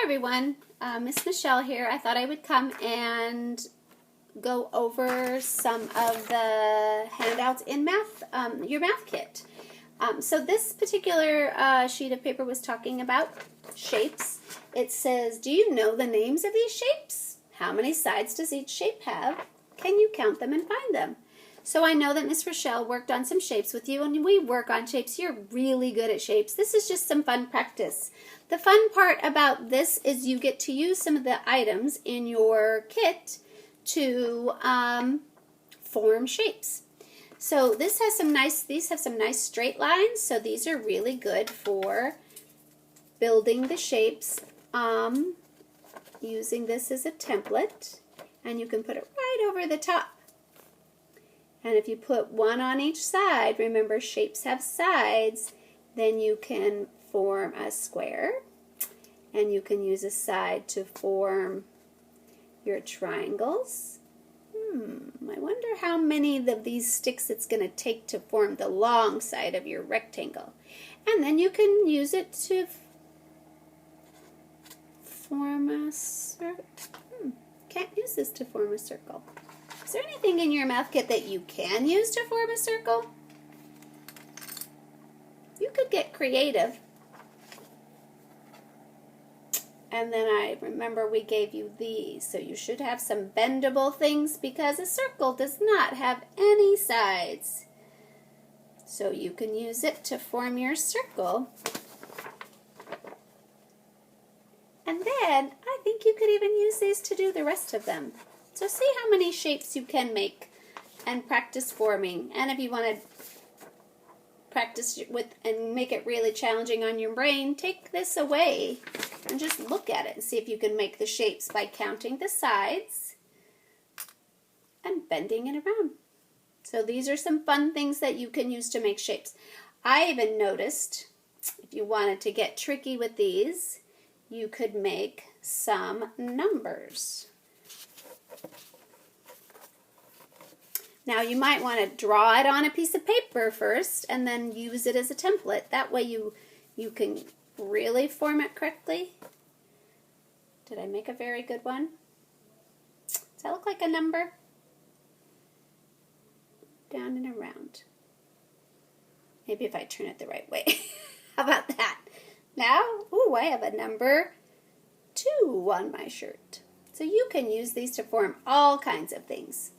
everyone, Miss Michelle here. I thought I would come and go over some of the handouts in math, your math kit. So this particular sheet of paper was talking about shapes. It says, do you know the names of these shapes? How many sides does each shape have? Can you count them and find them? So I know that Miss Rochelle worked on some shapes with you, and we work on shapes. You're really good at shapes. This is just some fun practice. The fun part about this is you get to use some of the items in your kit to form shapes. So these have some nice straight lines, so these are really good for building the shapes using this as a template, and you can put it right over the top. And if you put one on each side, remember shapes have sides, then you can form a square, and you can use a side to form your triangles. I wonder how many of these sticks it's going to take to form the long side of your rectangle. And then you can use it to form a circle. Can't use this to form a circle. Is there anything in your math kit that you can use to form a circle? You could get creative. And then I remember we gave you these, so you should have some bendable things because a circle does not have any sides. So you can use it to form your circle. And then I think you could even use these to do the rest of them. So see how many shapes you can make and practice forming. And if you want to practice with and make it really challenging on your brain, take this away and just look at it and see if you can make the shapes by counting the sides and bending it around. So these are some fun things that you can use to make shapes. I even noticed if you wanted to get tricky with these, you could make some numbers. Now you might want to draw it on a piece of paper first and then use it as a template. That way you can really form it correctly. Did I make a very good one? Does that look like a number? Down and around. Maybe if I turn it the right way. How about that? Now, ooh, I have a number 2 on my shirt. So you can use these to form all kinds of things.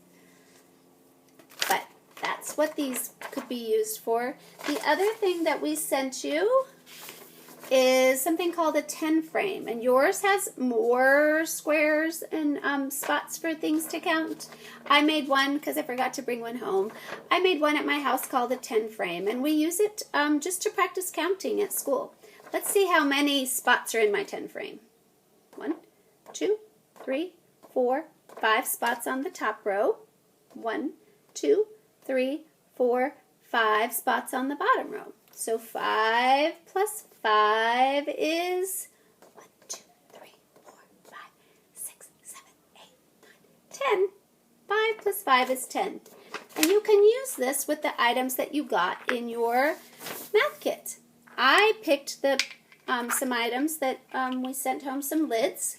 But that's what these could be used for. The other thing that we sent you is something called a 10 frame. And yours has more squares and spots for things to count. I made one because I forgot to bring one home. I made one at my house called a 10 frame. And we use it just to practice counting at school. Let's see how many spots are in my 10 frame. 1, 2, 3, 4, 5 spots on the top row. 1, 2, 3, 4, 5 spots on the bottom row. So 5 plus 5 is 1, 2, 3, 4, 5, 6, 7, 8, 9, 10. 5 plus 5 is 10. And you can use this with the items that you got in your math kit. I picked some items that we sent home, some lids.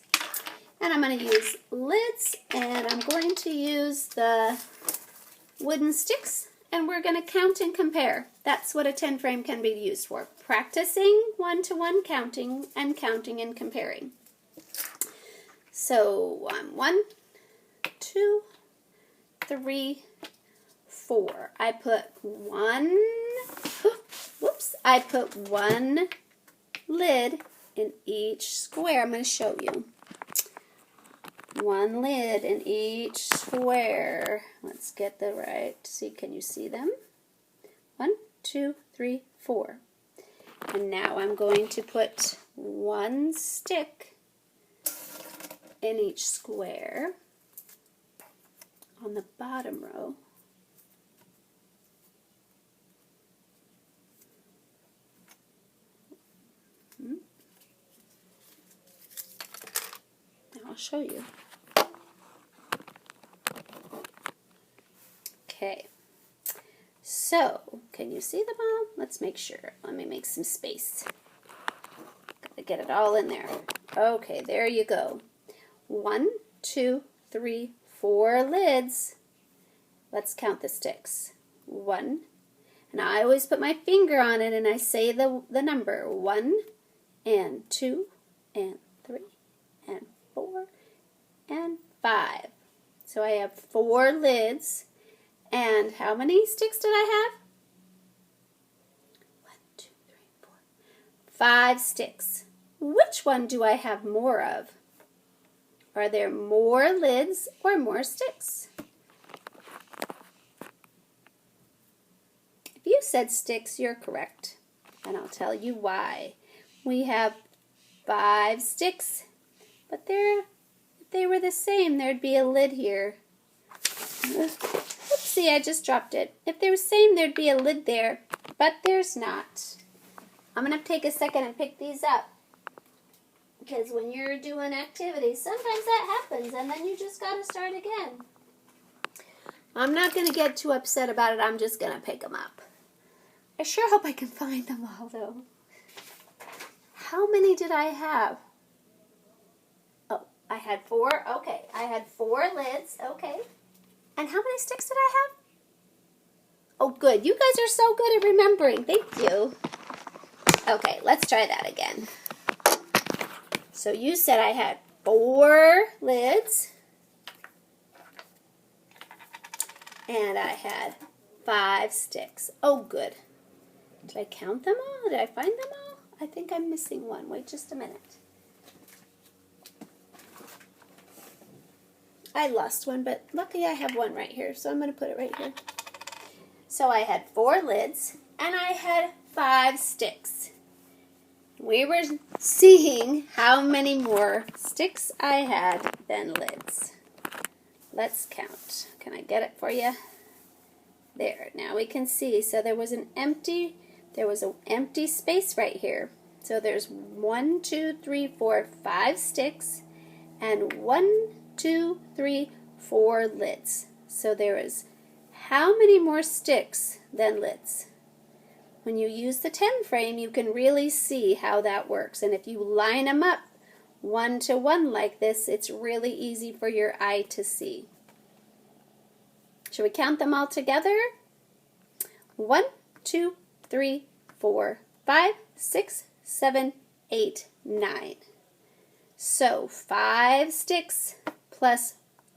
And I'm going to use lids, and I'm going to use the wooden sticks, and we're going to count and compare. That's what a 10 frame can be used for. Practicing one-to-one counting and comparing. So 1, 2, 3, 4. I put one lid in each square. I'm going to show you. One lid in each square. Let's get the right. See, can you see them? 1, 2, 3, 4. And now I'm going to put one stick in each square on the bottom row. I'll show you. Okay, so can you see them all? Let's make sure. Let me make some space. Gotta get it all in there. Okay, there you go. 1, 2, 3, 4 lids. Let's count the sticks. 1, and I always put my finger on it and I say the number. 1 and 2 and 3 and 4 and 5. So I have 4 lids. And how many sticks did I have? 1, 2, 3, 4. 5 sticks. Which one do I have more of? Are there more lids or more sticks? If you said sticks, you're correct. And I'll tell you why. We have 5 sticks, but if they were the same, there'd be a lid here. Oopsie, I just dropped it. If they were the same, there'd be a lid there, but there's not. I'm going to take a second and pick these up. Because when you're doing activities, sometimes that happens, and then you just got to start again. I'm not going to get too upset about it. I'm just going to pick them up. I sure hope I can find them all, though. How many did I have? Oh, I had 4. Okay, I had 4 lids. Okay. And how many sticks did I have? Oh, good. You guys are so good at remembering. Thank you. Okay, let's try that again. So you said I had 4 lids. And I had 5 sticks. Oh, good. Did I count them all? Did I find them all? I think I'm missing one. Wait just a minute. I lost one, but luckily I have one right here, so I'm going to put it right here. So I had 4 lids, and I had 5 sticks. We were seeing how many more sticks I had than lids. Let's count. Can I get it for you? There. Now we can see. So there was an empty space right here. So there's 1, 2, 3, 4, 5 sticks, and 1, 2, 3, 4 lids. So there is how many more sticks than lids? When you use the 10 frame, you can really see how that works. And if you line them up 1 to 1 like this, it's really easy for your eye to see. Should we count them all together? 1, 2, 3, 4, 5, 6, 7, 8, 9. So 5 sticks plus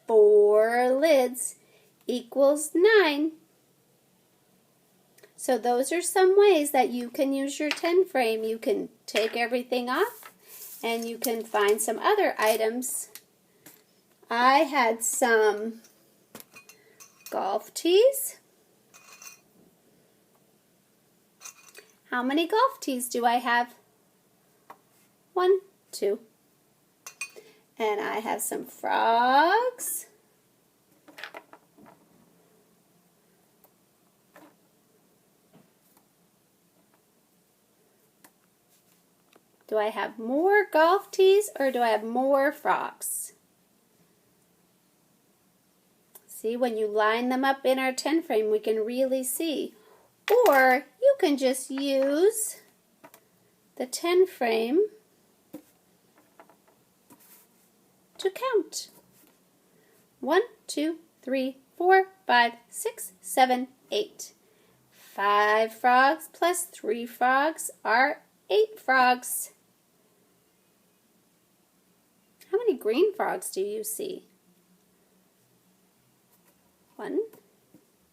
4 lids equals 9. So those are some ways that you can use your 10 frame. You can take everything off and you can find some other items. I had some golf tees. How many golf tees do I have? 1, 2. And I have some frogs. Do I have more golf tees or do I have more frogs? See, when you line them up in our 10 frame, we can really see. Or you can just use the 10 frame to count. 1, 2, 3, 4, 5, 6, 7, 8. 5 frogs plus 3 frogs are 8 frogs. How many green frogs do you see? 1,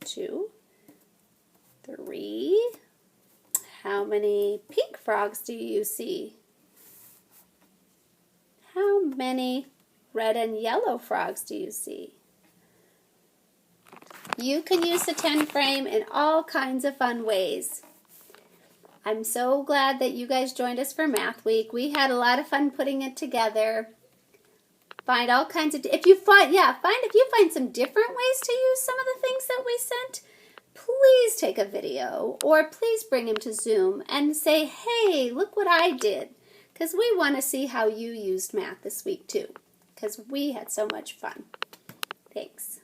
2, 3. How many pink frogs do you see? How many red and yellow frogs do you see? You can use the 10 frame in all kinds of fun ways. I'm so glad that you guys joined us for Math Week. We had a lot of fun putting it together. Find all kinds of, if you find some different ways to use some of the things that we sent, please take a video or please bring him to Zoom and say, hey, look what I did. Because we want to see how you used math this week too. Because we had so much fun. Thanks.